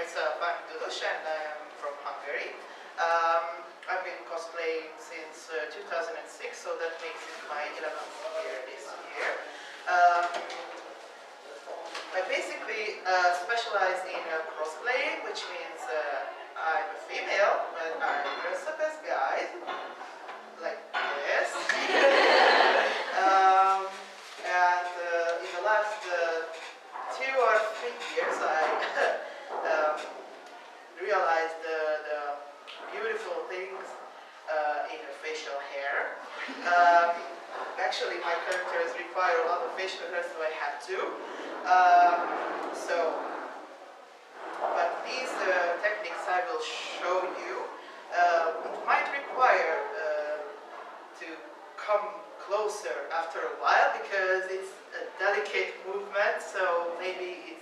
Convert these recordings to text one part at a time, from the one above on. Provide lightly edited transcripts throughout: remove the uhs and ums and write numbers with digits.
myself, I'm Dudus and I am from Hungary. I've been cosplaying since 2006, so that makes it my 11th year this year. I basically specialize in cosplaying, which means I'm a female, but I dress up as guys, like this. And in the last 2 or 3 years, I realized the beautiful things in the facial hair. Actually, my characters require a lot of facial hair, so I had to. But these techniques I will show you, it might require to come closer after a while because it's a delicate movement, so maybe it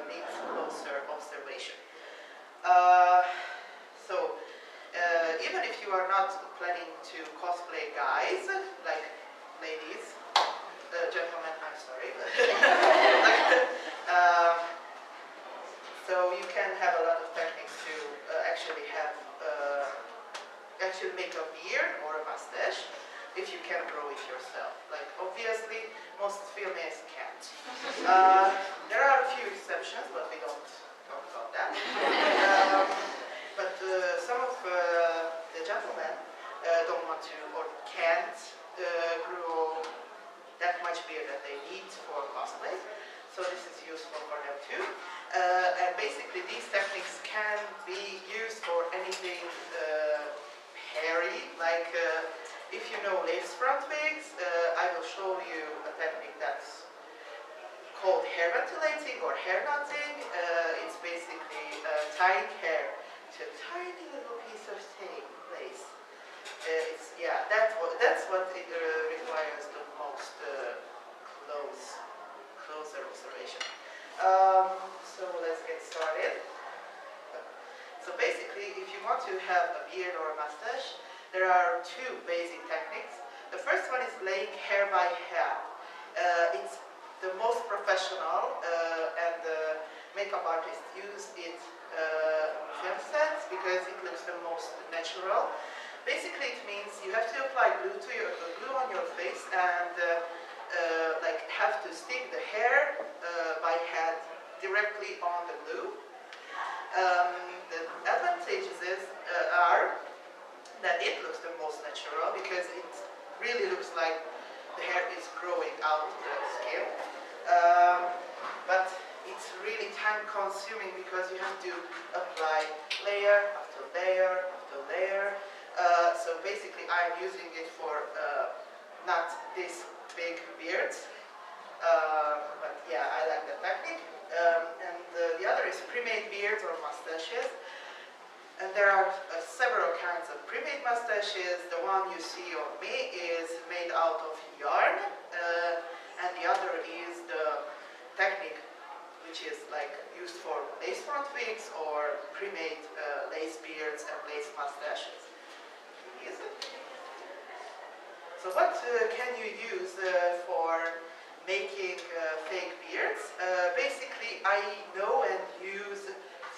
needs closer observation. Even if you are not planning to cosplay guys, like ladies, gentlemen, I'm sorry. So you can have a lot of techniques to actually make a beard or a mustache if you can grow it yourself. Like obviously, most females can't. There are a few exceptions, but we don't talk about that. But some of the gentlemen don't want to or can't grow that much beard that they need for cosplay, so this is useful for them too. And basically these techniques can be used for anything hairy, like if you know lace front wigs, I will show you a technique that's called hair ventilating or hair knotting. It's basically tying hair to a tiny little piece of lace. That's what it requires the most closer observation. So let's get started. So basically, if you want to have a beard or a mustache, there are 2 basic techniques. The first one is laying hair by hand. It's the most professional, and the makeup artists use it on film sets because it looks the most natural. Basically, it means you have to apply glue on your face and have to stick the hair by hand directly on the glue. The advantages are that it looks the most natural because it really looks like the hair is growing out of the skin. But it's really time consuming because you have to apply layer after layer after layer. So basically I'm using it for not this big beards, but yeah, I like that technique. And the other is pre-made beards or mustaches. And there are several kinds of pre-made mustaches. The one you see on me is made out of yarn, and the other is the technique which is like used for lace front wigs or pre-made lace beards and lace mustaches. So what can you use for making fake beards? Basically, I know and use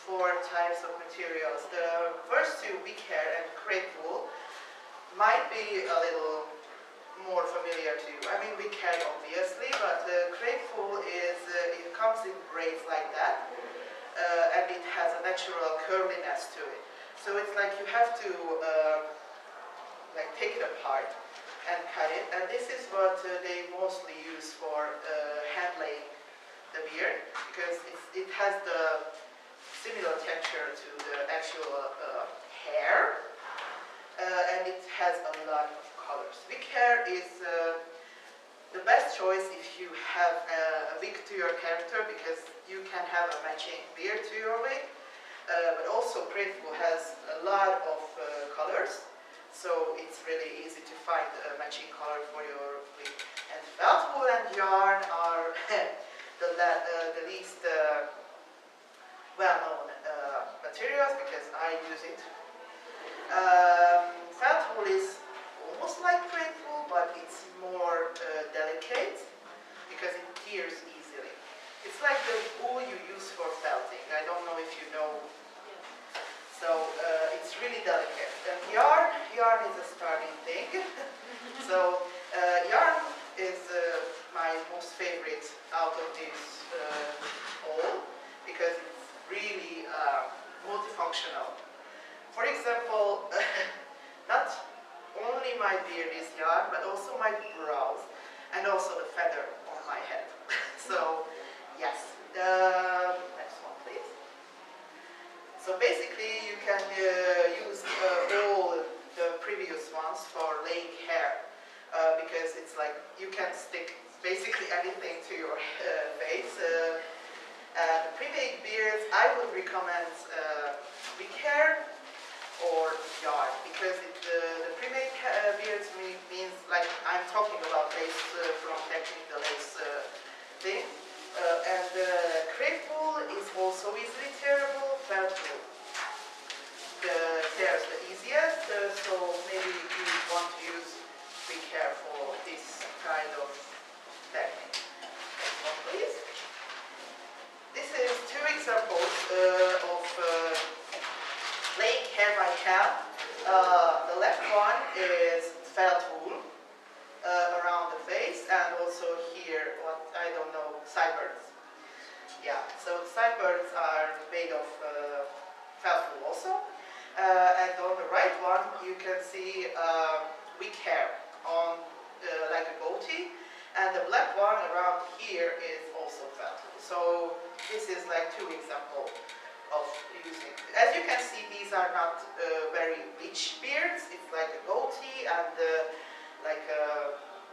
4 types of materials. The first 2, wick hair and crepe wool, might be a little more familiar to you. I mean, wick hair obviously, but crepe wool is it comes in braids like that, and it has a natural curliness to it. So it's like you have to take it apart and cut it, and this is what they mostly use for hand laying the beard because it has the similar texture to the actual hair, and it has a lot of colors. Wick hair is the best choice if you have a wig to your character because you can have a matching beard to your wig, but also crepe wool has a lot of colors. So it's really easy to find a matching color for your wig. And felt wool and yarn are the least well-known materials because I use it. Felt wool is almost like crepe wool, but it's more delicate because it tears easily. It's like the wool you use for felting. I don't know if you know functional. For example, not only my beard is yarn, but also my brows, and also the feather on my head. So, yes. Next one, please. So basically, you can use all the previous ones for laying hair, because it's like you can stick basically anything to your face. Pre-made beards, I would recommend wig hair or yarn, because the pre-made beards means, like, I'm talking about lace from technique, the lace thing. And crepe wool is also easily tearable. Felt wool tears the easiest, so maybe you want to use wig hair for this kind of technique. Next one, please. This is two examples of laying hair by hand. The left one is felt wool around the face, and also here, what I don't know, sideburns. Yeah, so sideburns are made of felt wool also. And on the right one, you can see wig hair on like a goatee, and the black one around here is also felt wool. So this is like two examples of using. As you can see, these are not very rich beards. It's like a goatee and like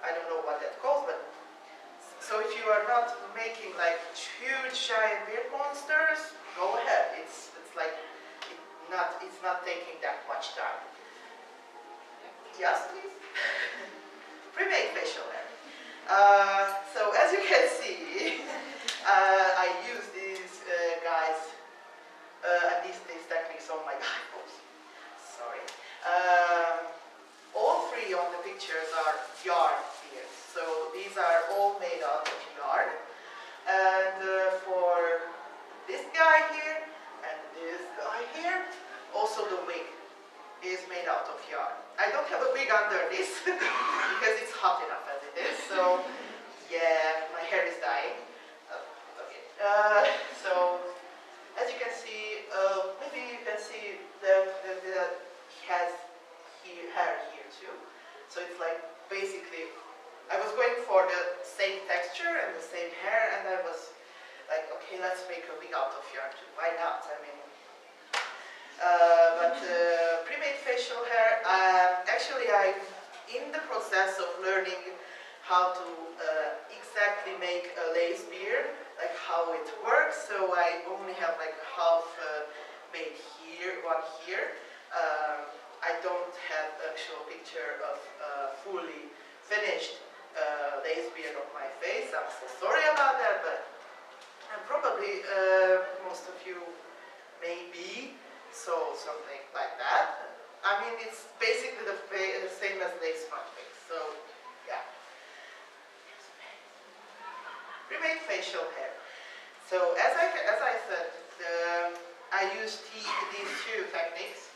I don't know what that calls, but so if you are not making like huge giant beard monsters, go ahead. It's like it's not taking that much time. Yes, please. Pre-made facial hair. So as you can see, I use these guys and these techniques on my eyeballs. Sorry. All three on the pictures are yarn beards. So these are all made out of yarn. And for this guy here and this guy here, also the wig is made out of yarn. I don't have a wig under this because it's hot enough as it is. So yeah, my hair is dying. Okay. So as you can see, maybe you can see that he has hair here too. So it's like basically, I was going for the same texture and the same hair, and I was like, okay, let's make a wig out of yarn too. Why not? I mean, but pre-made facial hair, actually I'm in the process of learning how to exactly make a lace beard, like how it works. So I only have like half made here, one here. I don't have actual picture of fully finished lace beard on my face. I'm so sorry about that, but probably most of you maybe saw something like that. I mean, it's basically the same as lace front face. So yeah. Pre-made facial hair. So as I said, I used these two techniques.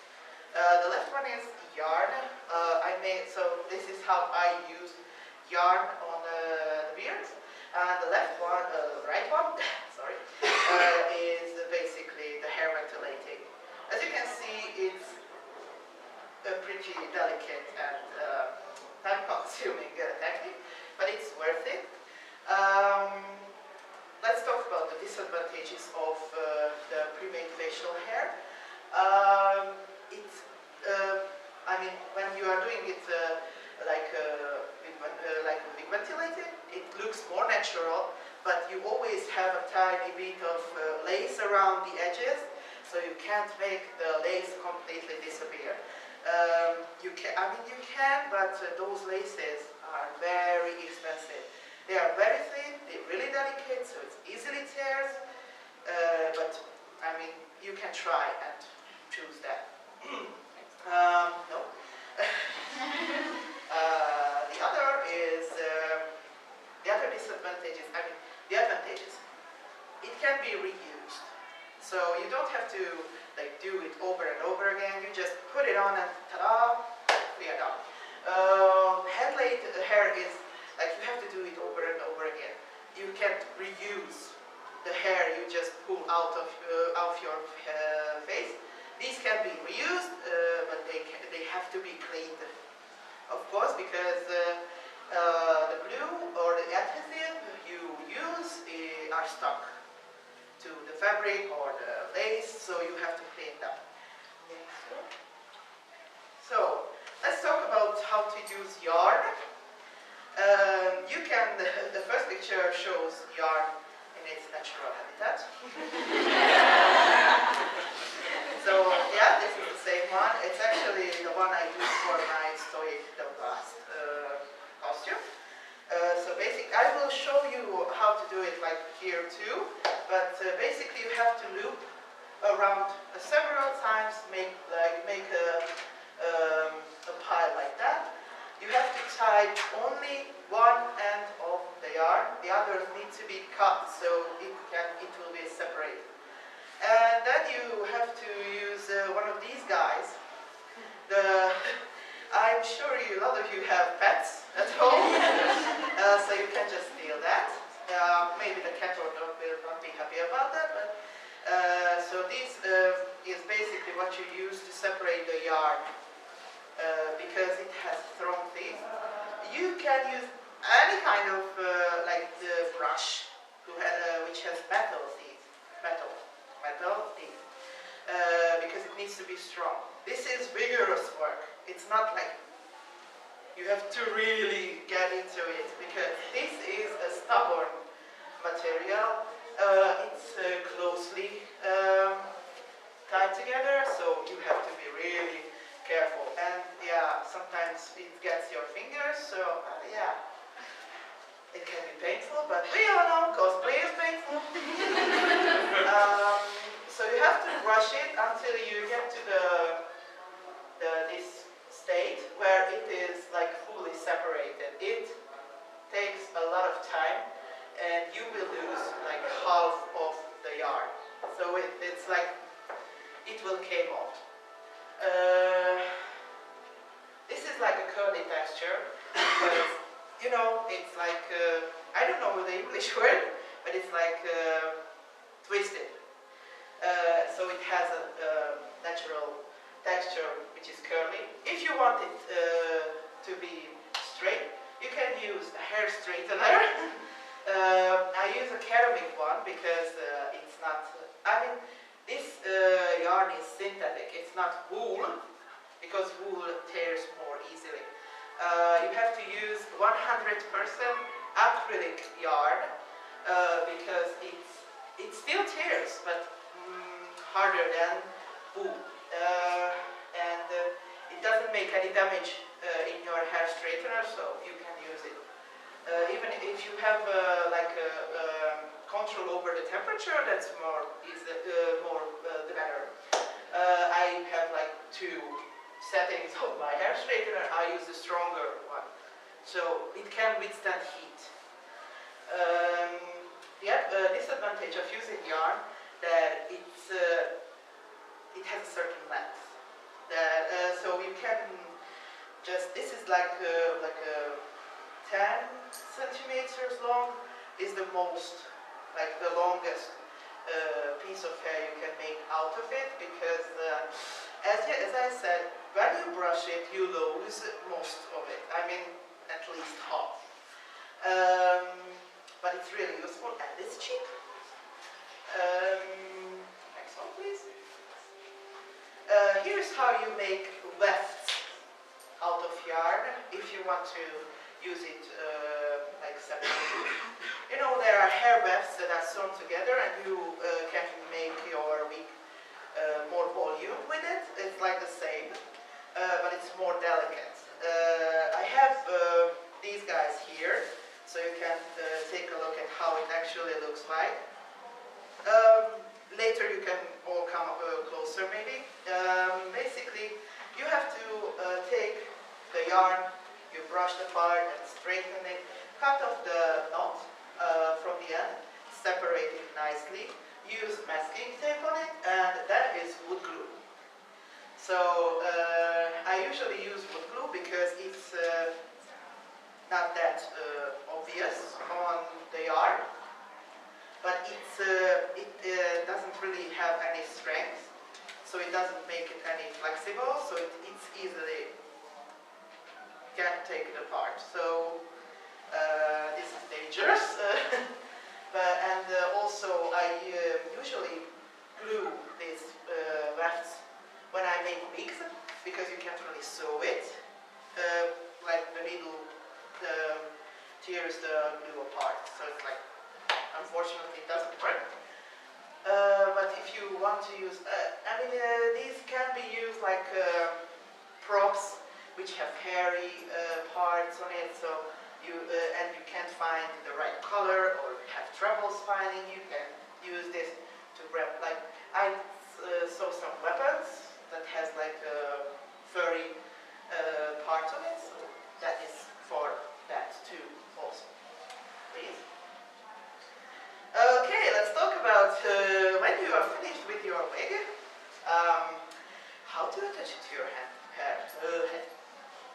The left one is yarn. So this is how I use yarn on the beards. And the left one, right one, sorry, is basically the hair ventilating. As you can see, it's a pretty delicate and time-consuming technique, but it's worth it. Let's talk about the disadvantages of the pre-made facial hair. I mean, when you are doing it like wig ventilating, it looks more natural, but you always have a tiny bit of lace around the edges, so you can't make the lace completely disappear. You can, but those laces are very expensive. They are very thin, they're really delicate, so it's easily tears, but I mean, you can try and choose that. No. The other disadvantages, I mean, the advantages. It can be reused. So you don't have to like do it over and over again. You just put it on and ta-da, we are done. Hand-laid hair is like you have to do it over and over again. You can't reuse the hair you just pull out of your face. These can be reused, but they have to be cleaned, of course, because the glue or the adhesive you use are stuck to the fabric or the lace, so you have to clean them. So let's talk about how to use yarn. The first picture shows yarn in its natural habitat. So yeah, this is the same one. It's actually the one I used for my stoic the Gast costume. So basically, I will show you how to do it like here too. But basically, you have to loop around several times, make a pile like that. You have to tie only one end of the yarn. The others need to be cut so it will be separated. And then you have to use one of these guys. I'm sure a lot of you have pets at home, so you can just steal that. Maybe the cat or dog will not be happy about that, but so this is basically what you use to separate the yarn, because it has strong teeth. You can use any kind of like the brush, which has metal teeth, because it needs to be strong. This is vigorous work. It's not like you have to really get into it, because this is a stubborn material. It's closely tied together, so you have to be really careful. And yeah, sometimes it gets your fingers, so yeah, it can be painful, but we all know cosplay is painful. So you have to brush it until you get to this state where it is like fully separated. It takes a lot of time, and you will lose like half of the yarn. So it's like it will came off. This is like a curly texture, because you know it's like I don't know the English word, but it's like twisted. So it has a natural texture which is curly. If you want it to be straight, you can use a hair straightener. I use a ceramic one because it's not, I mean, this yarn is synthetic, it's not wool, because wool tears more easily. You have to use 100% acrylic yarn, because it still tears, but harder than wool. And it doesn't make any damage in your hair straightener, so you can use it. Even if you have control over the temperature, that's the better. I have like 2 settings of my hair straightener. I use the stronger one, so it can withstand heat. The disadvantage of using yarn that it has a certain length. So you can just, this is like 10 centimeters long is the most, like the longest piece of hair you can make out of it, because as I said, when you brush it, you lose most of it. I mean, at least half. But it's really useful and it's cheap. Next one, please. Here's how you make wefts out of yarn if you want to use it like separately. You know, there are hair wefts that are sewn together, and you can make your wig more volume with it. It's like the same, but it's more delicate. I have these guys here, so you can take a look at how it actually looks like. Later you can all come up closer maybe. Basically, you have to take the yarn, you brush the part and straighten it, cut off the knot from the end, separate it nicely, use masking tape on it, and that is wood glue. So I usually use wood glue because it's not that obvious on the yarn, but it doesn't really have any strength. so it doesn't make it any flexible, so it's easily can take it apart. So this is dangerous. And also I usually glue these wefts when I make wigs, because you can't really sew it. Like the needle tears the glue apart, so it's like, unfortunately it doesn't work. But if you want to use, these can be used like props which have hairy parts on it, so you and you can't find the right color or have troubles finding, you can use this to grab. Like I saw some weapons that has like furry parts on it, so that is for that too also. Please. Okay, let's talk about when you are finished with your wig, how to attach it to your head.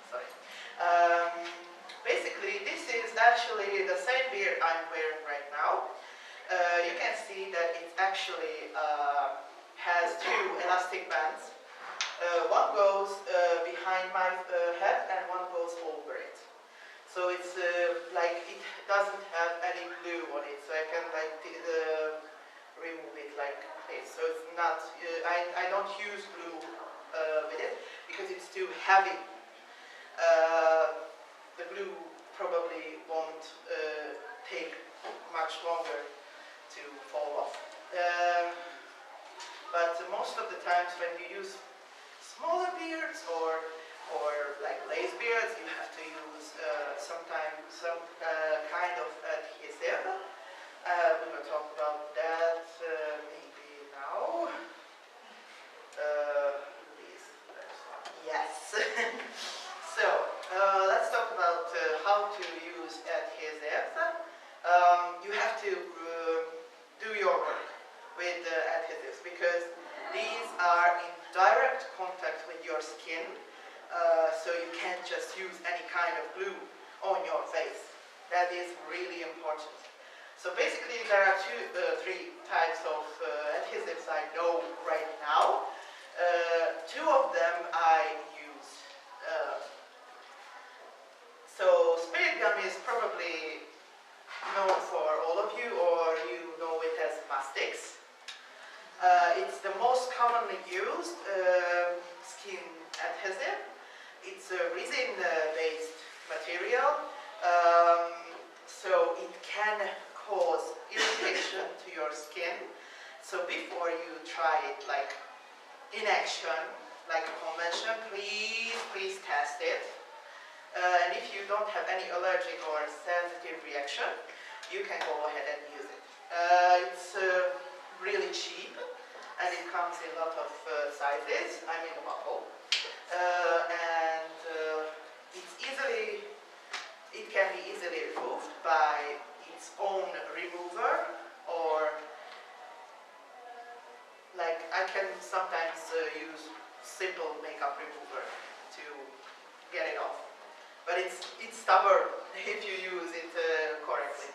Sorry. Basically, this is actually the same beard I'm wearing right now. You can see that it actually has two elastic bands. One goes behind my head and one goes over it. So it's like it doesn't have any glue on it, so I can like remove it like this. So it's not, I don't use glue with it because it's too heavy. The glue probably won't take much longer to fall off. But most of the times when you use smaller beards or like lace beards, you have to use some kind of adhesive. We will talk about that maybe now. Yes. So let's talk about how to use adhesives. You have to do your work with adhesives because these are in direct contact with your skin. So you can't just use any kind of glue on your face. That is really important. So basically there are three types of adhesives I know right now. Two of them I use. So spirit gum is probably known for all of you, or you know it as Mastix. It's the most commonly used skin adhesive. It's a resin-based material, so it can cause irritation to your skin. So before you try it like in action, like a convention, please test it. And if you don't have any allergic or sensitive reaction, you can go ahead and use it. It's really cheap, and it comes in a lot of sizes. I'm in a bottle. And it can be easily removed by its own remover, or like I can sometimes use simple makeup remover to get it off. But it's stubborn if you use it correctly.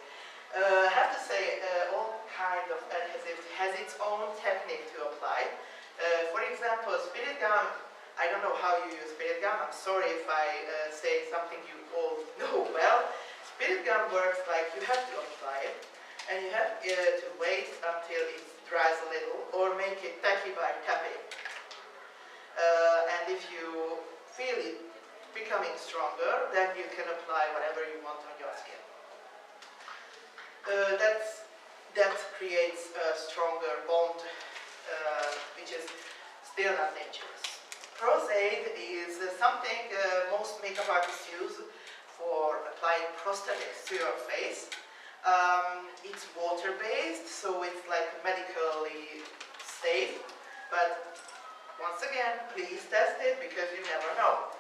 I have to say, all kind of adhesives has its own technique to apply. For example, spirit gum. I don't know how you use spirit gum. I'm sorry if I say something you all know well. Spirit gum works like you have to apply it, and you have to wait until it dries a little, or make it tacky by tapping. And if you feel it becoming stronger, then you can apply whatever you want on your skin. That creates a stronger bond, which is still not dangerous. Prosade is something most makeup artists use for applying prosthetics to your face. It's water-based, so it's like medically safe. But once again, please test it because you never know.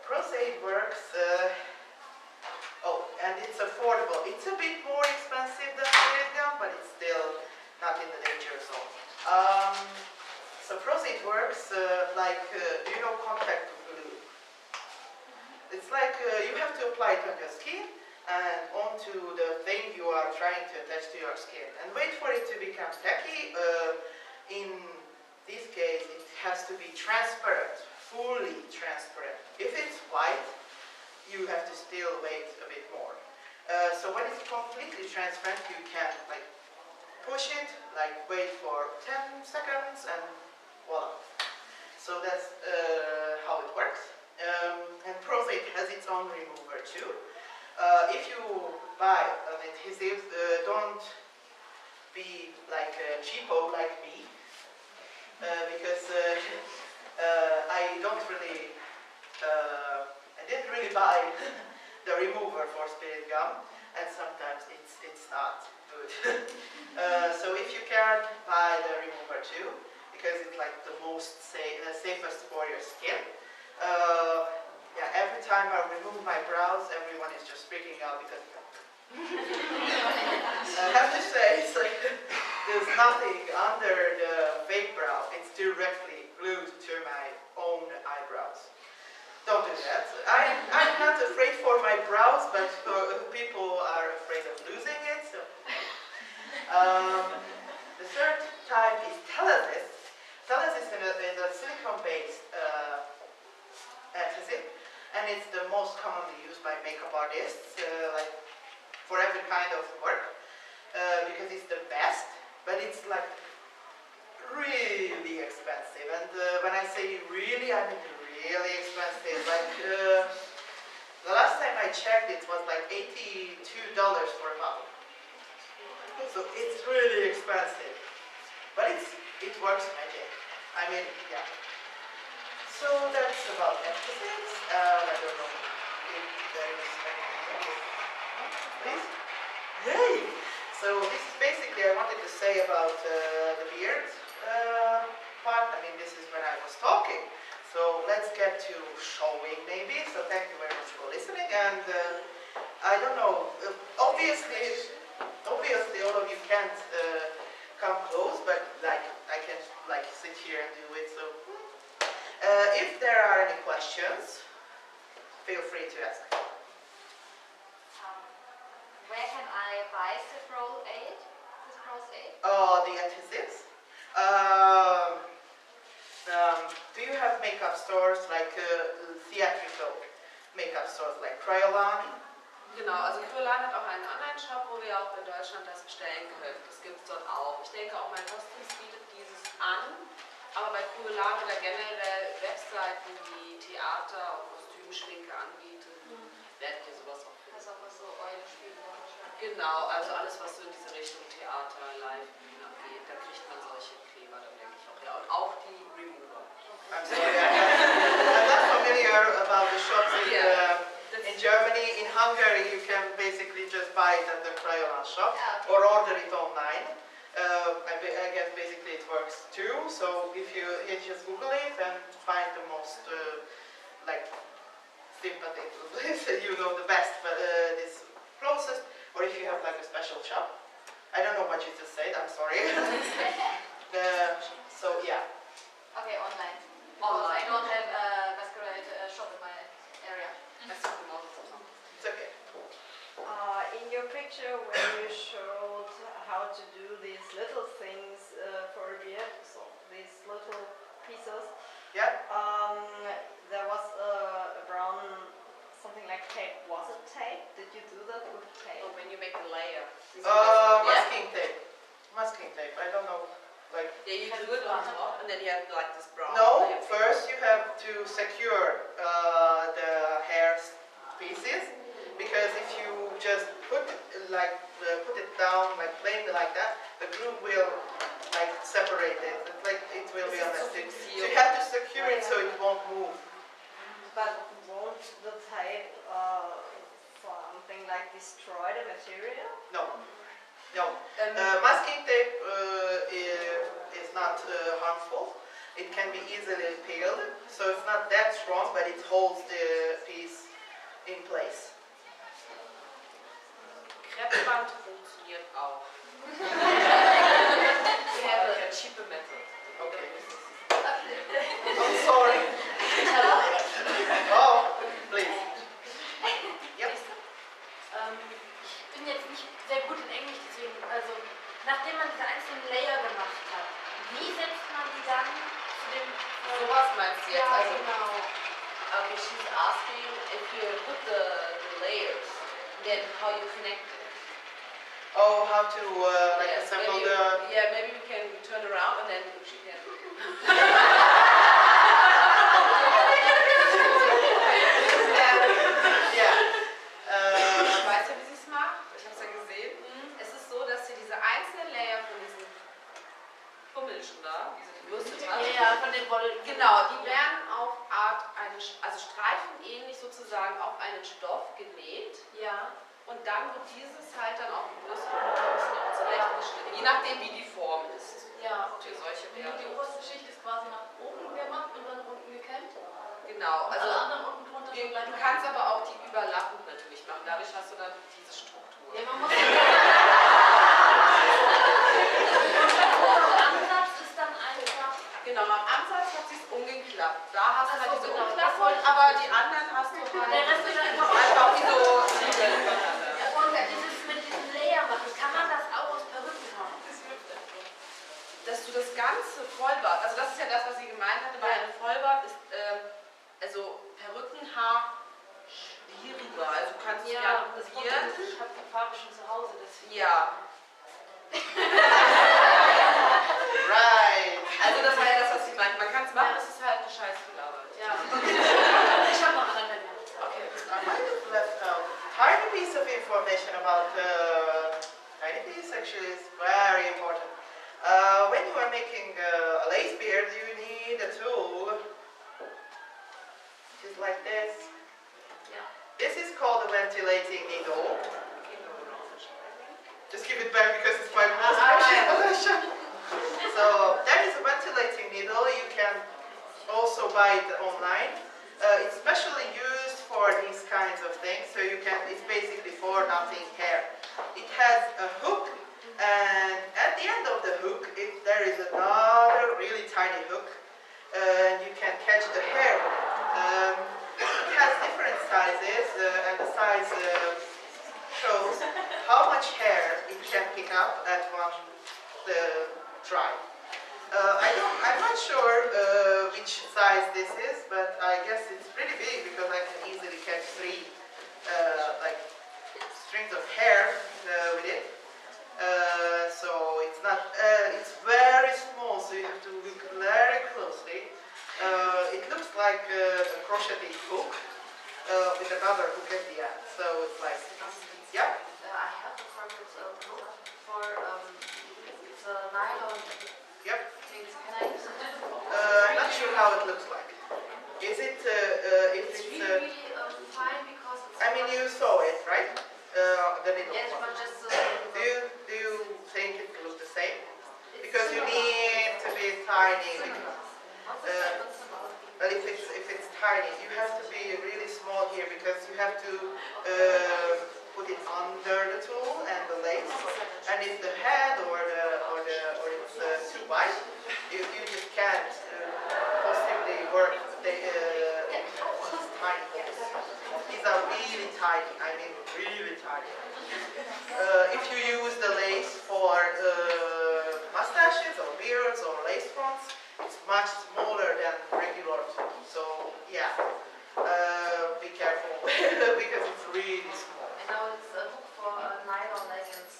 Prosade works. And it's affordable. It's a bit more expensive than spirit gum, but it's still not in the danger zone. So Prosade works like, do you know contact glue? It's like you have to apply it on your skin and onto the thing you are trying to attach to your skin, and wait for it to become tacky. In transparent, fully transparent. If it's white, you have to still wait a bit more. So when it's completely transparent, you can like push it, like wait for 10 seconds and voila. So that's how it works. And Prostate has its own remover too. If you buy an adhesive, don't be like cheapo like me, because I didn't really buy the remover for spirit gum, and sometimes it's not good. So if you can, buy the remover too, because it's like the most safest for your skin. Yeah, every time I remove my brows, everyone is just freaking out because I have to say, it's like there's nothing under the fake brow. It's directly glued to my own eyebrows. Don't do that. I'm not afraid for my brows, but people are afraid of losing it. So. The third type is Telesis. Telesis is a silicone-based adhesive, and it's the most commonly used by makeup artists, like for every kind of work, because it's the best, but it's like really expensive. And when I say really, I mean really expensive. Like the last time I checked, it was like $82 for a bottle. So it's really expensive, but it works magic. I mean, yeah. So that's about adhesives. I don't know if there is anything else. Please? Yay! So this is basically I wanted to say about the beard part. I mean, this is when I was talking. So let's get to showing maybe. So thank you very much for listening. And I don't know, obviously all of you can't come close, but like I can like sit here and do it. So if there are any questions, feel free to ask. Where can I buy Cipro 8? The adhesives. Do you have makeup stores like theatrical makeup stores like Cryolan? Genau, also Corsagen hat auch einen Online-Shop, wo wir auch in Deutschland das bestellen können. Das gibt es dort auch. Ich denke auch mein Kostüm bietet dieses an, aber bei Corsagen oder generell Webseiten, die Theater und Kostümschminke anbieten, werdet ihr sowas auch finden. Also auch so Eulenspiele wahrscheinlich. Genau, also alles, was so in diese Richtung Theater, Live-Bühnen angeht, da kriegt man solche Kleber, dann denke ich auch. Ja, und auch die Remover. I'm sorry, I'm not familiar about the shops in Germany. In Hungary, you can basically just buy it at the Cryolan shop or order it online. I guess basically it works too. So if you just Google it and find the most like sympathetic, you know the best, but this closest. Or if you have like a special shop. I don't know what you just said. I'm sorry. So yeah. Okay, online. I don't have a masquerade shop in my area. It's okay. In your picture where you showed how to do these little things for a beard, so these little pieces, Yeah. there was a brown something like tape. Was it tape? Did you do that with tape? Oh, when you make the layer. Masking tape. Masking tape. I don't know. Like. Yeah, you do it on top, and then you have like this brown. No. First, you have to secure the hair pieces, because if you just put it down like plainly like that, the glue will like separate it. It's like it will be on a stick. So you have to secure it so it won't move. But won't the tape something like destroy the material? No. No. Masking tape is not harmful. It can be easily peeled, so it's not that strong, but it holds the piece in place. Kreppband funktioniert auch. Ja, cheaper method. Okay. I'm sorry. Oh, please. Yep. Ich bin jetzt nicht sehr gut in Englisch, deswegen, also nachdem man diese einzelnen Layer gemacht hat, wie setzt man die dann zu dem... Sowas meinst du jetzt? Ja, Also, genau. okay, she's asking if you put the layers, then how you connect it. Oh, how to like Yes, assemble maybe, the... yeah, maybe we can turn around and then she can. Weißt du, wie sie es macht? Ich habe es ja gesehen. Es ist so, dass sie diese einzelnen Layer von diesen Pummelchen da, diese gebürstet hat. Ja, von den Wollen. Genau, die werden auf Art also streifenähnlich sozusagen auf einen Stoff genäht. Ja. Und dann wird dieses halt dann auch gebürstet und ein bisschen auch zurechtgeschnitten. Je nachdem, wie die Form ist. Ja, Für solche Die Werte. oberste Schicht ist quasi nach oben gemacht und dann unten gekämmt. Genau, Und also alle anderen unten drunter schon gleich. du kannst aber auch die überlappend natürlich machen. Dadurch hast du dann diese Struktur. Ja, man muss der Ansatz ist dann einfach. Genau, am Ansatz hat sie es umgeklappt. Da hast du Ach halt so, diese genau, Umklappung, das wollte ich aber wissen. die anderen hast du halt Der Rest ist einfach wie so Zwiebeln übereinander. Ja, und dieses mit diesem Layer machen, kann man das auch aus Perücken machen? Dass du das ganze Vollbart, also das ist ja das, was sie gemeint hatte, bei einem Vollbart ist also Perückenhaar schwieriger. Also du kannst es Ja, gerne das probieren. Gute ist, ich habe die Farbe schon zu Hause, deswegen. Ja. Right. Also das war ja das, was sie meint. Man kann es machen, es ist halt eine scheiß viel Arbeit. Ja. Ich habe noch anderthalb Jahre. Okay. I might have left out tiny piece of information about tiny piece actually is very important. When you are making a lace beard, you need a tool which is like this. Ja. This is called a ventilating needle. Just give it back because it's my most precious possession. So that is a ventilating needle. You can also buy it online. It's specially used for these kinds of things. So you can. It's basically for knotting hair. It has a hook, and at the end of the hook, there is another really tiny hook, and you can catch the hair with it. It has different sizes, and the size shows how much hair it can pick up at one try. I'm not sure which size this is, but I guess it's pretty big because I can easily catch 3 like strings of hair with it. So it's not, it's very small, so you have to look very closely. It looks like a crocheted hook with another hook at the end. So it's like, yeah. I have the carpet for it's a nylon Yep. things. Can I use it? I'm not sure how it looks like. Is it? It's really fine because it's. I mean, you saw it, right? The needle. Yes, but just. Do you think it looks the same? Because you need to be tiny. Well, if it's tiny, you have to be really small here because you have to put it under the tool and the lace. And if the head or it's too wide, you just can't possibly work these tiny holes. These are really tiny. I mean, really tiny. If you use the lace for mustaches or beards or lace fronts, it's much smaller than regular tool. So yeah, be careful because it's really small. And now it's a hook for nylon leggings.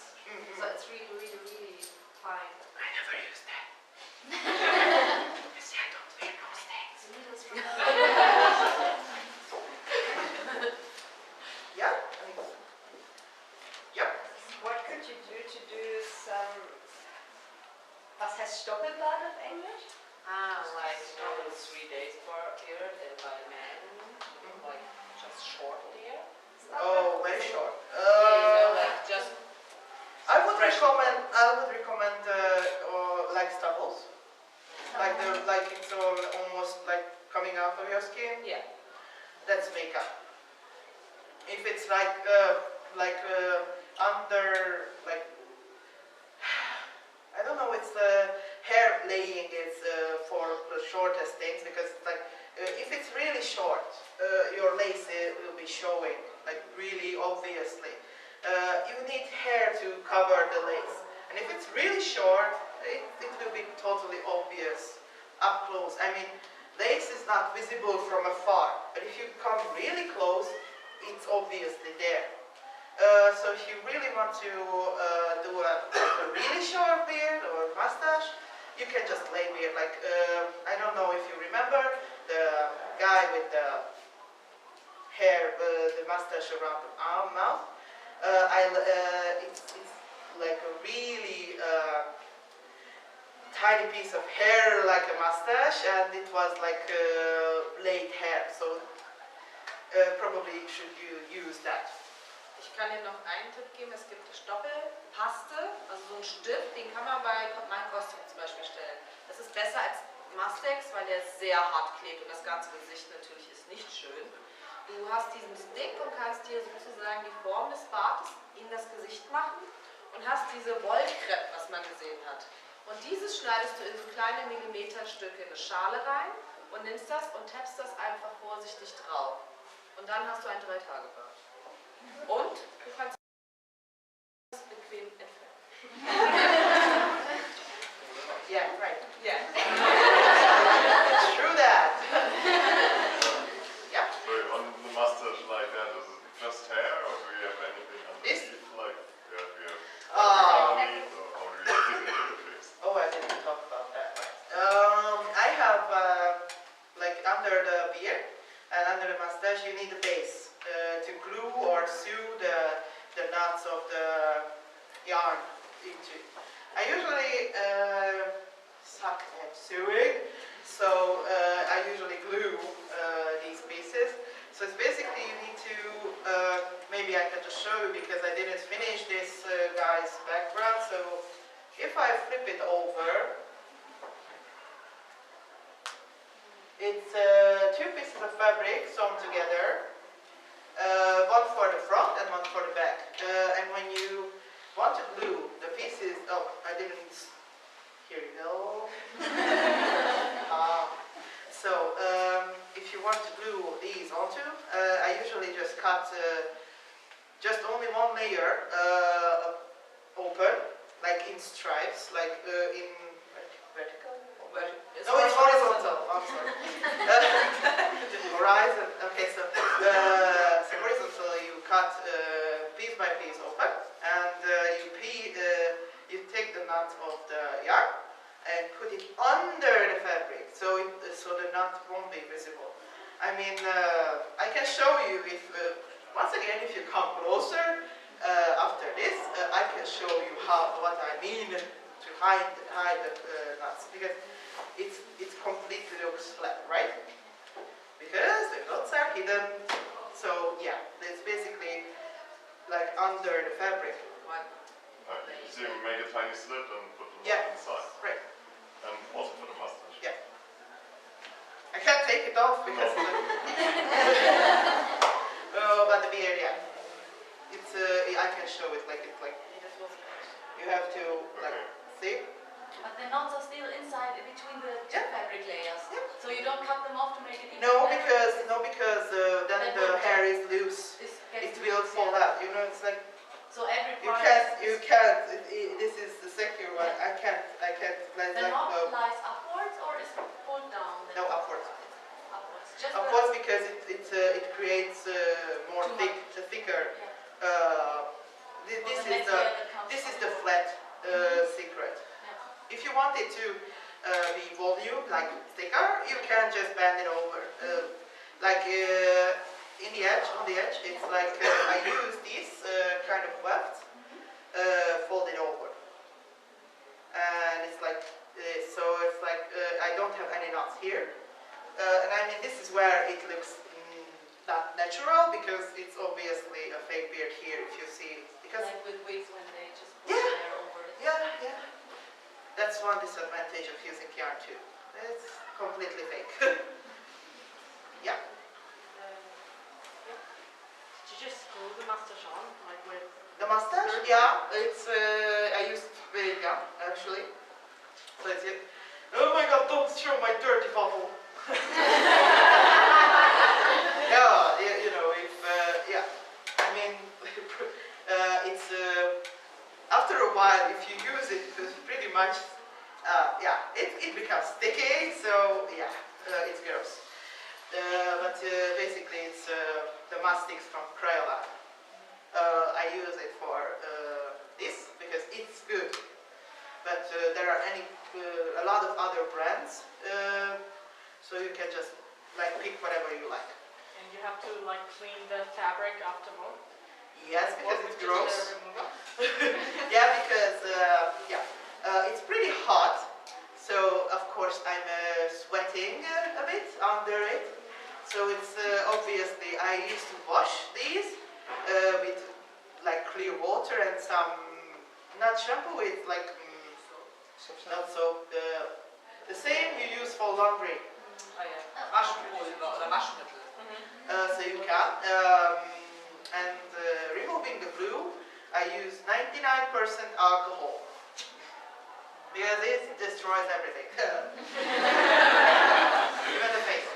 So it's really, really, really fine. I never used that. See, I don't wear those things. The needles from Yeah. Yep. What could you do some... Was heißt Stoppelbad auf Englisch? Like 3 days per period and by men, like just short hair. Oh, very short. Like just I would recommend like stubbles, like it's all almost like coming out of your skin. yeah. That's makeup. If it's like under like I don't know, it's the hair laying is for the shortest things because it's like if it's really short, your lace will be showing like really obviously. You need hair to cover the lace, and if it's really short, it will be totally obvious up close. I mean, lace is not visible from afar, but if you come really close, it's obviously there. So if you really want to do a really short beard or mustache, you can just lay beard. Like, I don't know if you remember the guy with the hair, the mustache around the mouth. It's like a really tiny piece of hair, like a mustache, and it was like laid hair. So probably should you use that. Ich kann dir noch einen Tipp geben, es gibt Stoppelpaste, also so einen Stift, den kann man bei meinem Kostüm zum Beispiel stellen. Das ist besser als Mustex, weil der sehr hart klebt und das ganze Gesicht natürlich ist nicht schön. Du hast diesen Stick und kannst dir sozusagen die Form des Bartes in das Gesicht machen und hast diese Wollkreppe, was man gesehen hat. Und dieses schneidest du in so kleine Millimeterstücke in eine Schale rein und nimmst das und tappst das einfach vorsichtig drauf. Und dann hast du ein 3-Tage-Bart. Und du kannst es bequem entfernen. Yeah, right. Yeah. True that. Yeah. So on the mustache like that, is it just hair or do you have anything underneath? Like, yeah, do you have underneath or how do you fit it into the face? Oh, I didn't talk about that. I have like under the beard and under the mustache, you need a base to glue or sew the knots of the yarn into. I usually suck at sewing, so I usually glue these pieces. So it's basically you need to, maybe I can just show you because I didn't finish this guy's background. So if I flip it over, it's two pieces of fabric sewn together, one for the front and one for the back. And when you want to glue the pieces, oh, I didn't, here you go. So if you want to glue these onto, I usually just cut just only one layer open, like in stripes, like in vertical? No, it's horizontal. I'm sorry. Horizon. Okay, so horizontal you cut piece by piece open, and you take the knot of the yarn and put it under the fabric, so the knot won't be visible. I mean, I can show you if once again if you come closer after this, I can show you what I mean to hide the knots, because it completely looks flat, right? Because the knots are hidden. So yeah, it's basically like under the fabric. So you make a tiny slit and put the Yeah. knot inside. Right. And also for the mustache. Yeah. I can't take it off because but the beard, yeah. It's I can show it like you have to like see. But the knots are still inside between the two fabric layers. Yeah. So you don't cut them off to make it easier. No, because then the hair is loose. It will fall out. You know, it's like So every you part can't. This is the secure one. I can't let the that knot go. lies upwards or is it pulled down? No, upwards. Upwards. Just Of course, because it creates more thicker. This is the flat secret. If you want it to be volume, like thicker, you can just bend it over. Like on the edge, it's like I use this kind of weft, fold it over. And it's like this, so it's like I don't have any knots here. And I mean, this is where it looks not natural, because it's obviously a fake beard here, if you see it. Because like with wigs when they just put their hair over it. yeah. That's one disadvantage of using yarn too. It's completely fake. Yeah. Did you just glue the mustache on, like with? The mustache? Yeah, it's I used very young actually. So it's it. Oh my God! Don't show my dirty bottle. Yeah, you know, if yeah, I mean, it's after a while, if you use it, it's pretty much yeah, it becomes sticky. So yeah. it's gross. But basically it's the mastics from Crayola. I use it for this because it's good. But there are a lot of other brands, so you can just like pick whatever you like. And you have to like clean the fabric afterward? Yes, because it's gross. Yeah, because it's pretty hot. So of course I'm sweating a bit under it. So it's obviously I used to wash these with like clear water and some not shampoo, it's like not soap. The same you use for laundry. Ah ja, Waschpulver oder Waschmittel. So you can. And removing the glue, I use 99% alcohol because it destroys everything. Even the face.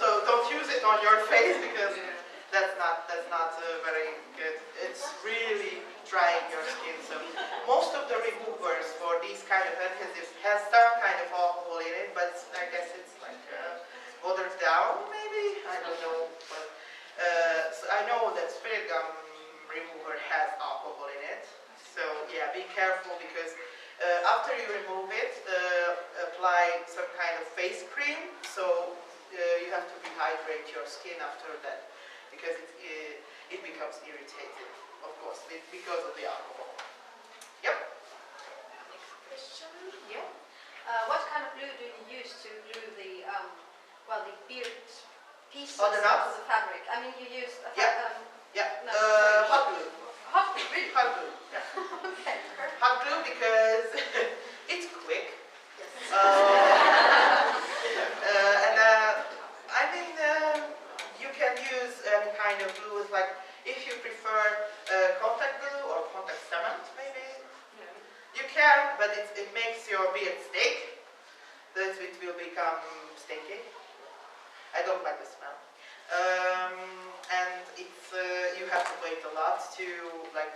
So don't use it on your face because that's not very good. It's really drying your skin. So most of the removers for these kind of adhesives has some kind of alcohol in it, but I guess it's like watered down maybe. I don't know. But so I know that spirit gum remover has alcohol in it. So yeah, be careful because after you remove it, apply some kind of face cream. So you have to rehydrate your skin after that because it becomes irritated, of course, because of the alcohol. Yep. Next question. Yeah. What kind of glue do you use to glue the the beard pieces Oh, the knots? to the fabric? I mean, you use a Yeah. no, Hot glue. hot glue, really? Hot glue. Yeah. Okay. Hot glue because it's quick. Yes. I mean, you can use any kind of glue. Like if you prefer contact glue or contact cement, maybe you can, but it makes your beard stick. That it will become stinky. I don't like the smell. And it's you have to wait a lot to like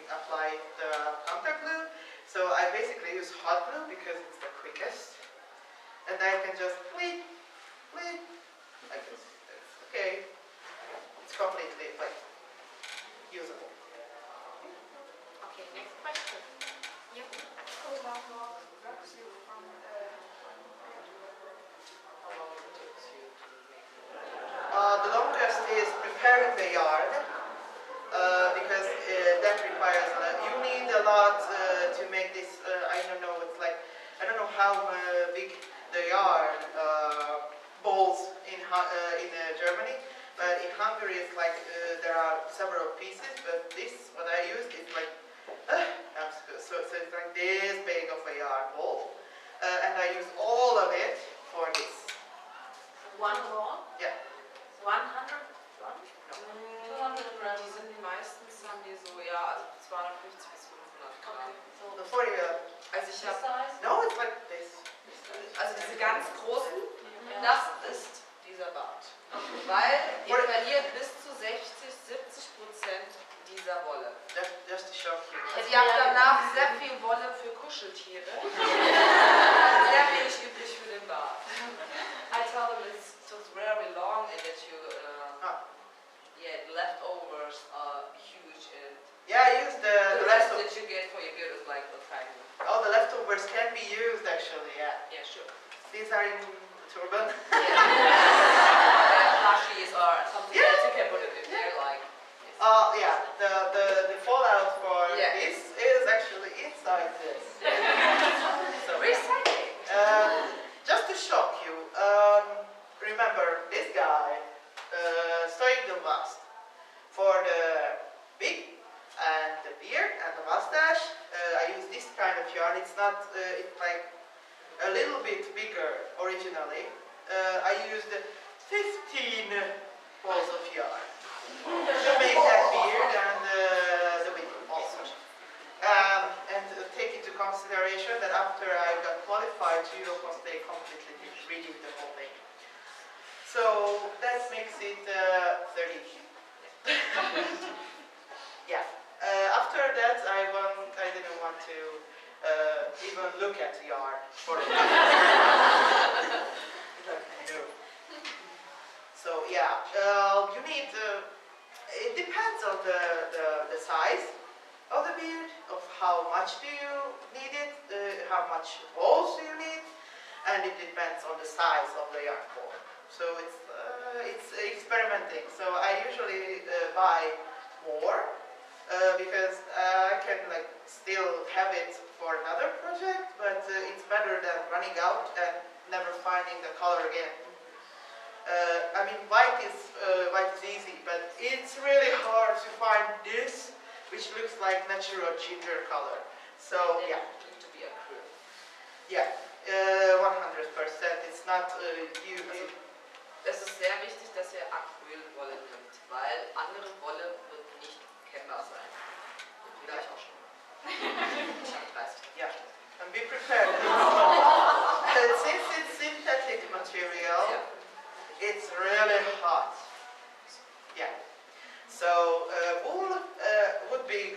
apply the contact glue. So I basically use hot glue because it's the quickest, and I can just bleed like this. It's okay. It's completely like usable. Okay, next question. Yeah. How long works you from How long it takes you to make The longest is preparing the yarn because that requires you need a lot to make this. I don't know. It's like I don't know how big the yarn balls in Germany, but in Hungary it's like there are several pieces. But this what I used is like so it's like this big of a yarn ball, and I use all of it for this. One more? Yeah. 100 Gramm? 200 Gramm. Die sind die meistens, haben die so, ja, also 250 bis 500 Gramm. So for you. Also ich habe, No, it's like this. also diese ganz großen, das ist dieser Bart. Weil ihr verliert bis zu 60-70% dieser Wolle. Just to show you. Also ihr habt danach sehr viel Wolle für Kuscheltiere. Sehr wenig übrig für den Bart. I tell them it's very long and that you, the leftovers are huge and Yeah, I use the rest leftovers. that you get for your beard is like the tiny. Oh, the leftovers can be used actually, yeah. Yeah, sure. These are in turban. Plushies or something else you can put it in there like. Yeah, the fallout for this is actually inside this. So, Recycling. just to shock you, remember this guy sewing the bust for the wig and the beard and the mustache. I use this kind of yarn. It's not. It's like a little bit bigger originally. I used 15 balls of yarn to make that beard and the wig also. And take into consideration that after I got qualified, they completely redo the whole thing. So that makes it 30. Yeah. After that, I didn't want to even look at yarn for a while. No. much do you need it, how much balls do you need, and it depends on the size of the yarn ball. So it's experimenting. So I usually buy more because I can like still have it for another project, but it's better than running out and never finding the color again. I mean, white is easy, but it's really hard to find this, which looks like natural ginger color. So yeah. Need to be acrylic. Yeah, 100%. It's not you. Es ist sehr wichtig, dass ihr Acrylwolle nimmt, weil andere Wolle wird nicht kennbar sein. Vielleicht auch schon. Ich habe 30. Yeah, and be prepared. Since it's synthetic material, it's really hot. Yeah. So wool would be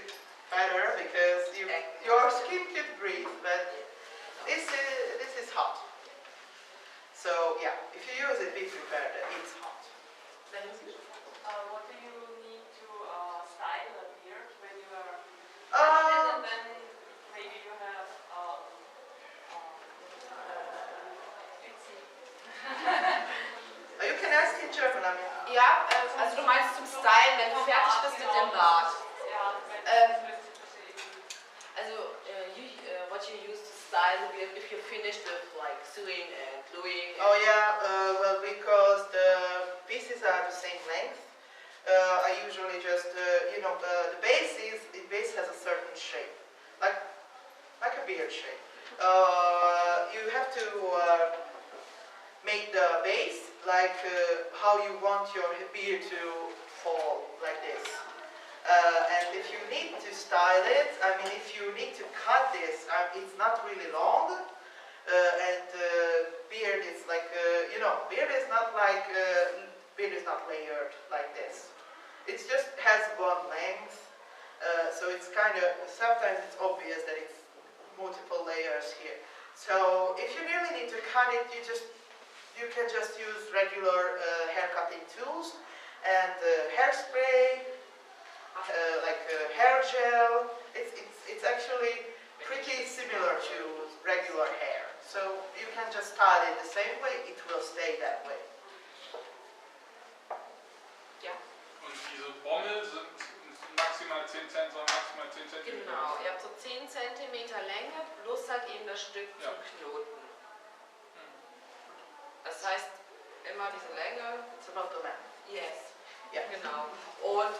better because your skin could breathe, but this is hot. So yeah, if you use it, be prepared. It's hot. What do you need to style a beard when you are Um, and then maybe you have you can ask in German. I mean, Ja, also du meinst zum Stylen, wenn du fertig bist mit dem Bart. Also, what you use to style the beard if you're finished with like sewing and gluing. oh yeah, well because the pieces are the same length, I usually just, the base has a certain shape, like a beard shape. You have to make the base like how you want your beard to fall, like this. And if you need to style it, I mean, if you need to cut this, it's not really long, and beard is like, beard is not like, beard is not layered like this. It just has one length, so it's kind of, sometimes it's obvious that it's multiple layers here. So if you really need to cut it, you can just use regular hair cutting tools and hairspray, like hair gel. It's actually pretty similar to regular hair. So you can just style it the same way, it will stay that way. Ja. Und diese Bommel sind maximal 10 cm, maximal 10 cm. Genau, ihr habt so 10 cm Länge plus halt eben das Stück zum Knoten. Das heißt, immer diese Länge. It's about the length. Yes. Yeah. Genau. Und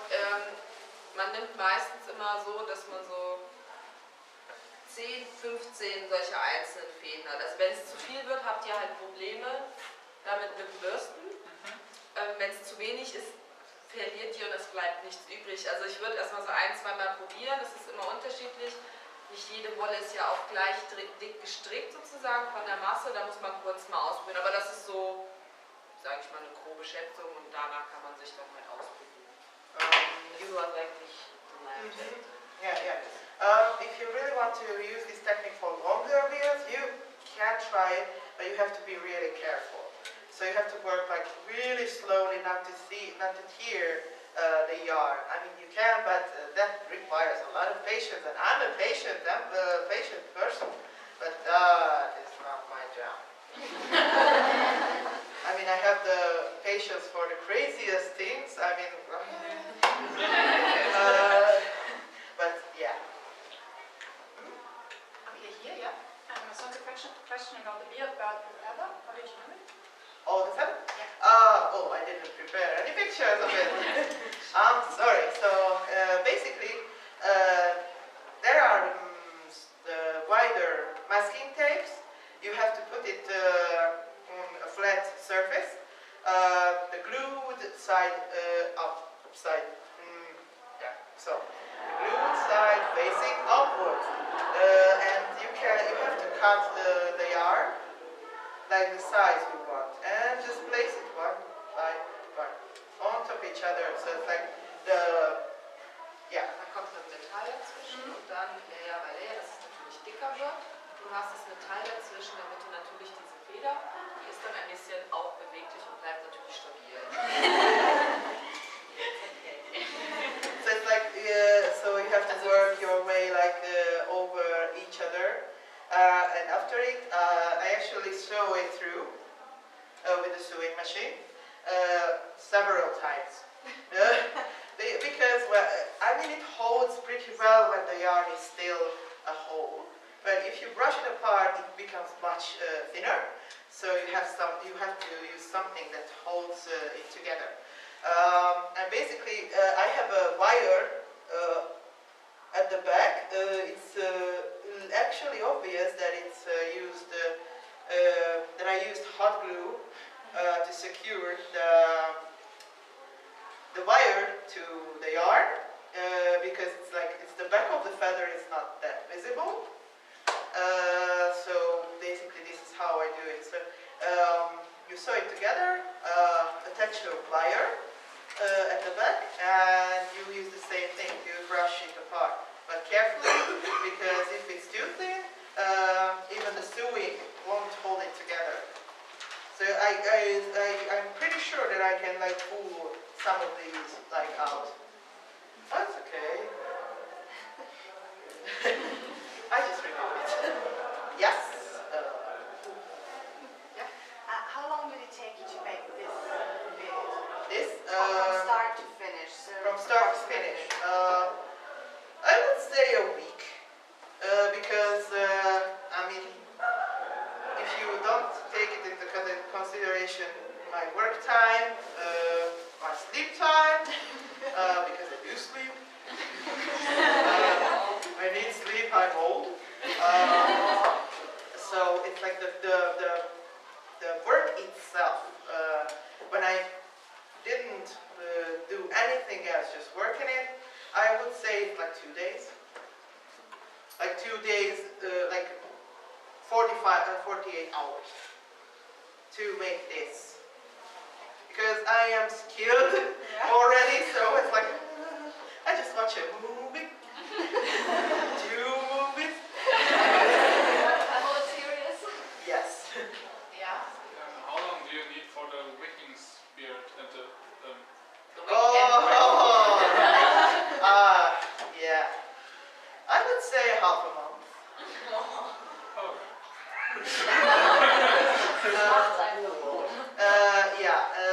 man nimmt meistens immer so, dass man so 10, 15 solche einzelnen Fäden hat. Also wenn es zu viel wird, habt ihr halt Probleme damit mit Bürsten. Wenn es zu wenig ist, verliert ihr und es bleibt nichts übrig. Also ich würde erstmal so 1-2 Mal probieren, das ist immer unterschiedlich. Nicht jede Wolle ist ja auch gleich dick gestrickt sozusagen von der Masse, da muss man kurz mal ausprobieren. Aber das ist so, sage ich mal, eine grobe Schätzung und danach kann man sich dann halt ausprobieren. You are wirklich Yeah. If you really want to use this technique for longer beards, you can try it, but you have to be really careful. So you have to work like really slowly, not to tear the yarn. I mean, you can, but that requires a lot of patience, and I'm a patient person, but that is not my job. I mean, I have the patience for the craziest things. I mean, but yeah. Okay, here, yeah. So the question about the beard belt forever. How did you do it? All the time? Oh, I didn't prepare any pictures of it. I'm sorry. So basically, there are the wider masking tapes. You have to put it on a flat surface. The glued side upside. Yeah. So the glued side facing upwards, and you have to cut the yarn like the size you want, and just place it one by one on top of each other. So it's like the, yeah. Da kommt ein Metall dazwischen und dann Layer by Layer, dass es natürlich dicker wird. Du hast das Metall dazwischen, damit du natürlich diese Feder, die ist dann ein bisschen auch beweglich und bleibt natürlich stabil. So it's like, so you have to work your way like over sew it through with the sewing machine several times. Because, well, I mean, it holds pretty well when the yarn is still a whole. But if you brush it apart, it becomes much thinner. So you have to use something that holds it together. And basically, I have a wire at the back. It's actually obvious that it's that I used hot glue to secure the wire to the yarn because it's the back of the feather is not that visible. So basically, this is how I do it. So you sew it together, attach a wire at the back, and you use the same thing. You brush it apart, but carefully, because if it's too thin, even the sewing won't hold it together. So I'm pretty sure that I can pull some of these out. That's okay. I just remove it. Yes. How long did it take you to make this beard? This From start to finish. So from start to finish. I would say a week, because I mean, if you don't take it into consideration my work time, my sleep time, because I do sleep. I need sleep. I'm old. So it's like the work itself. When I didn't do anything else, just working it, I would say it's 2 days. 2 days, 48 hours to make this. Because I am skilled already, so it's I just watch a movie, 2 movies. whole series. Yes. Yeah. How long do you need for the Vikings beard and the yeah. I would say half a month. oh.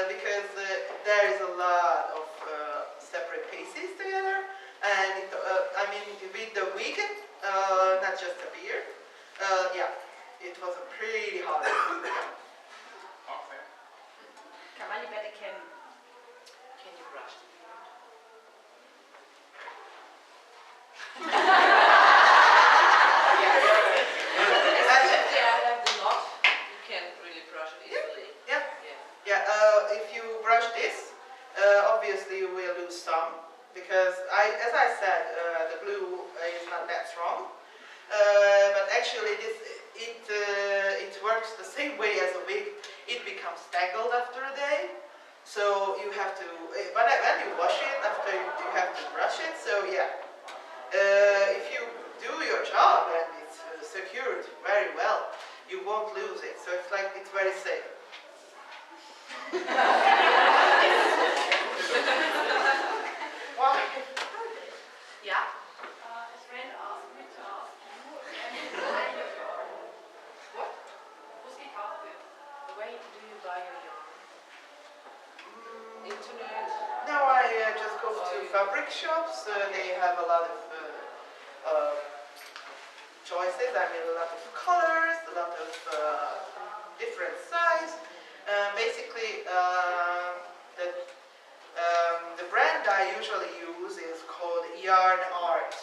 Because there is a lot of separate pieces together, and I mean with the weekend, not just a beard. It was a pretty hard. Okay. Kann man die Bärte kennen? Can you brush the beard? Especially I have the knot, you can't really brush it easily. If you brush this, obviously you will lose some, because as I said, the glue is not that strong. But actually, it works the same way as a wig. It becomes tangled after a day, so you have to. When you wash it, after you have to brush it. So if you do your job and it's secured very well, you won't lose it. So it's very safe. Why? Yeah? A friend asked me to ask you What? wo es gekauft wird. Where do you buy your yarn? Internet? Now I just go to fabric shops. They have a lot of choices. I mean, a lot of colors, a lot of different size. Basically, the brand I usually use is called Yarn Art.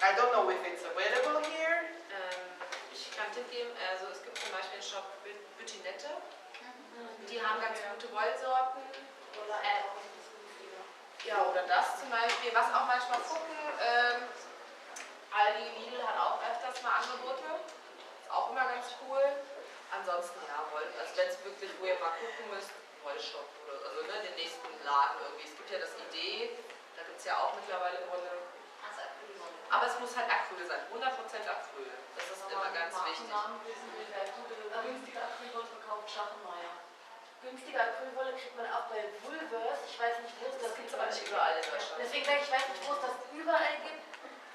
I don't know if it's available here. Ich kann Tipp geben, also es gibt zum Beispiel den Shop Videomitschnitte. Die haben ganz gute Wollsorten. Ja, oder das zum Beispiel. Was auch manchmal gucken, Aldi, Lidl hat auch öfters mal Angebote. Ist auch immer ganz cool. Ansonsten Woll. Also wenn es wirklich, wo ihr mal gucken müsst, Wollshop oder also den nächsten Laden irgendwie. Es gibt ja das Idee, da gibt es ja auch mittlerweile Wolle. Aber es muss halt Acryl sein, 100% Acryl. Das ist immer ganz wichtig. Günstige Acrylwolle verkauft Schachenmeier. Günstige Acrylwolle kriegt man auch bei Woolworth. Ich weiß nicht, wo es das gibt. Aber nicht überall in Deutschland. Deswegen sage ich, ich weiß nicht, wo es das überall gibt.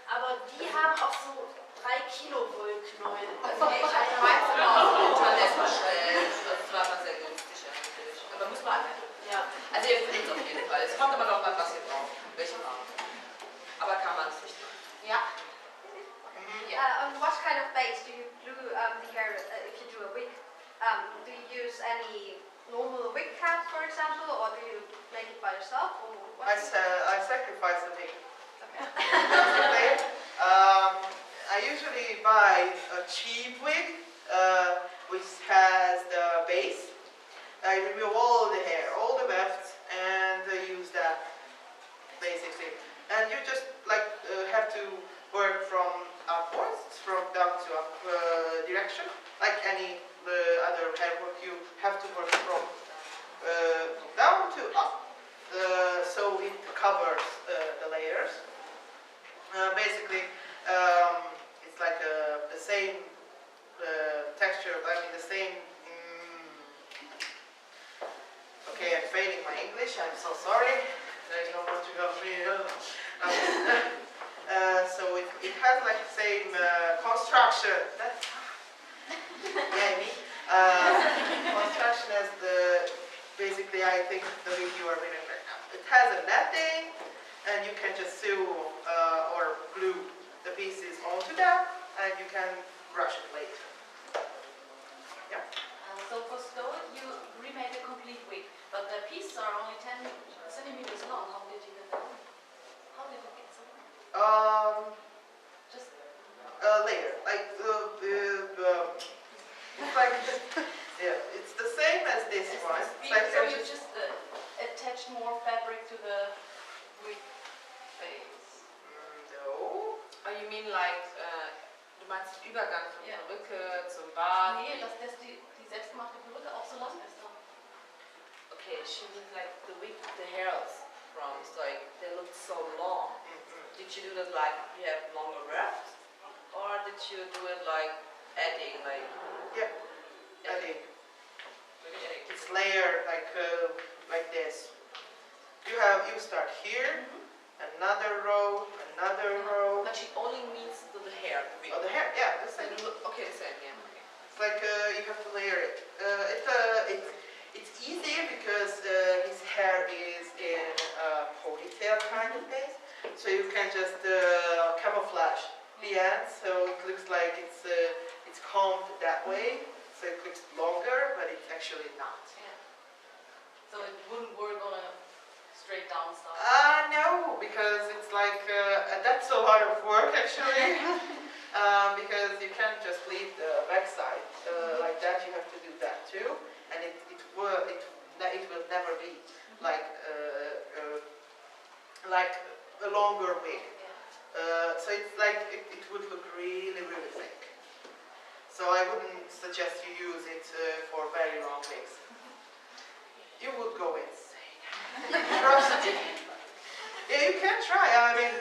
Aber die haben auch so 3 Kilo Wollknäuel. Also ich habe meins immer aus dem Internet bestellt. Das war mal sehr günstig eigentlich. Aber muss man anwenden. Ja. Also ihr findet es auf jeden Fall. Es kommt immer noch mal, was ihr braucht. Welche Farbe. Aber kann man es nicht machen. Ja. On what kind of base do you glue the hair if you do a wig? Do you use any normal wig cap, for example, or do you make it by yourself? Or what I sacrifice the wig. Okay. Basically, I usually buy a cheap wig which has the base. I remove all the hair, all the wefts, and use that basically. And you just like have to work from upwards, from down to up direction, like any other hair work. You have to work from down to up, so it covers the layers. Basically, it's like the same texture. I mean, the same. Okay, I'm failing my English. I'm so sorry. I don't want to go through. So it has like the same construction. That's yeah, me. Construction as the basically I think the wig you are wearing right now. It has a netting, and you can just sew or glue the pieces onto that, and you can brush it later. Yeah. So for stone, you remade a complete wig, but the pieces are only 10 centimeters long. How did you get that? How did it get so long? Just Later, like it's like yeah, it's the same as this one. It's like so you just attach more fabric to the wig base. No. Oh, you mean like, du meinst den Übergang von Perücke zum Bart? Nee, dass die selbstgemachte Perücke auch so lang ist. Okay, she means like the wig, the hairs from, so like they look so long. Did you do that like you have longer wefts? Or did you do it like adding, like? Yeah, adding. Maybe adding. It's layered like this. You start here, another row. But she only means to the hair. Oh, the hair, yeah, the same. Okay, the same, yeah. Okay. It's like you have to layer it. It's easier because his hair is in a ponytail kind of base, so you can just camouflage the end, so it looks like it's combed that way, so it looks longer, but it's actually not. Yeah. So it wouldn't work on a straight down style? No, because it's like that's a lot of work actually. Because you can't just leave the backside like that. You have to do that too, and it will never be like a longer wig. So it's like it would look really thick. So I wouldn't suggest you use it for very long wigs. You would go insane. Trust me. Yeah, you can try. I mean,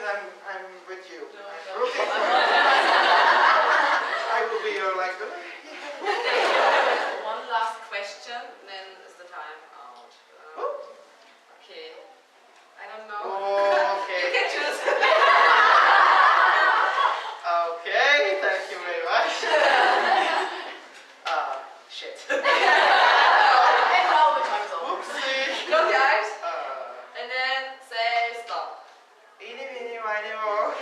I'm with you. I'm rooting for you. I will be your like. One last question, then is the time out. Okay. I don't know. Oh, okay. You can choose. Okay, thank you very much. Shit. And now the time's over. Oopsie. Close your eyes. And then say stop. Eeny, meeny, miny, moe.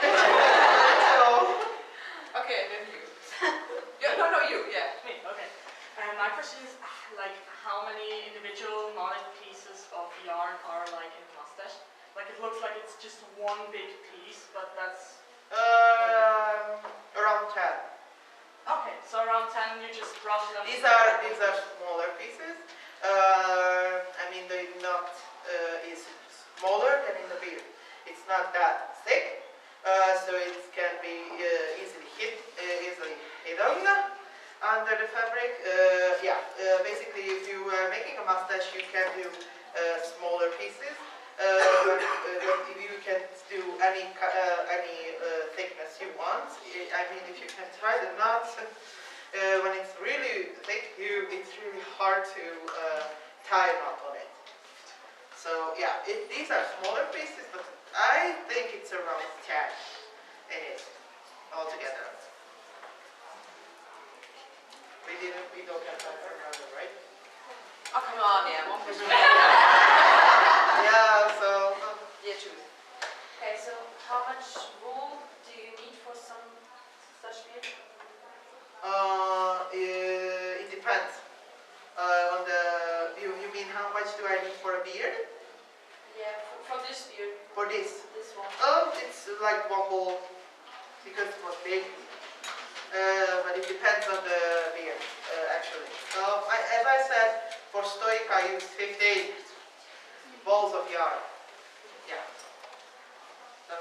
Okay, then you. No, you, yeah. Me, okay. My question is, like, how many individual knotted pieces of yarn are like in mustache? Like, it looks like it's just one big piece, but that's... Around 10. Okay, so around 10 you just brush them. These are smaller pieces. I mean, the knot is smaller than in the beard. It's not that thick, so it can be easily hidden under the fabric. Basically, if you are making a mustache, you can do smaller pieces. You can do any thickness you want. I mean, if you can try the knot, when it's really thick, it's really hard to tie a knot on it. So yeah, these are smaller pieces, but I think it's around 10 in it altogether. one, yeah, one person. Yeah, so. Yeah, choose. Okay, so how much wool do you need for some such beard? It depends. On the, you mean how much do I need for a beard? Yeah, for this beard. For this? This one. It's like one whole, because it was big. But it depends on the beard, actually. As I said, for stoic I used 15 balls of yarn. Yeah. So.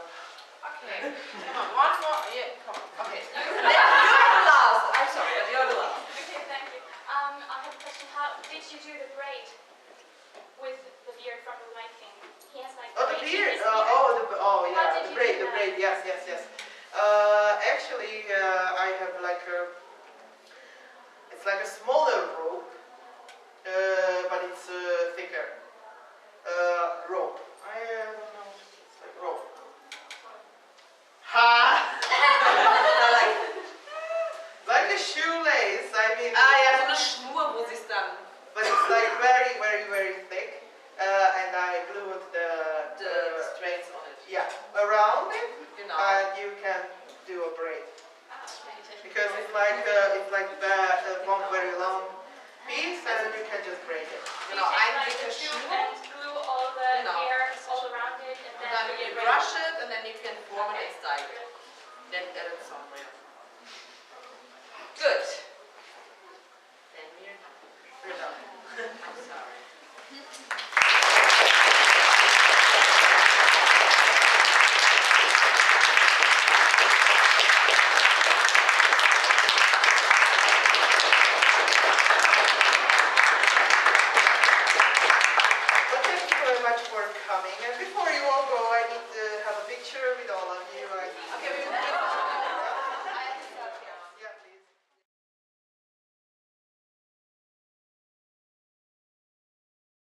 Okay, come on, one more. Yeah, come on. Okay, you're the last. I'm sorry, but you're the last. Okay, thank you. I have a question. How did you do the braid with the beard from the White King? He has like Oh, the braid in beard. his Oh, How yeah, did the you braid, do the that? braid. Yes. Actually, I have like a. It's like a smaller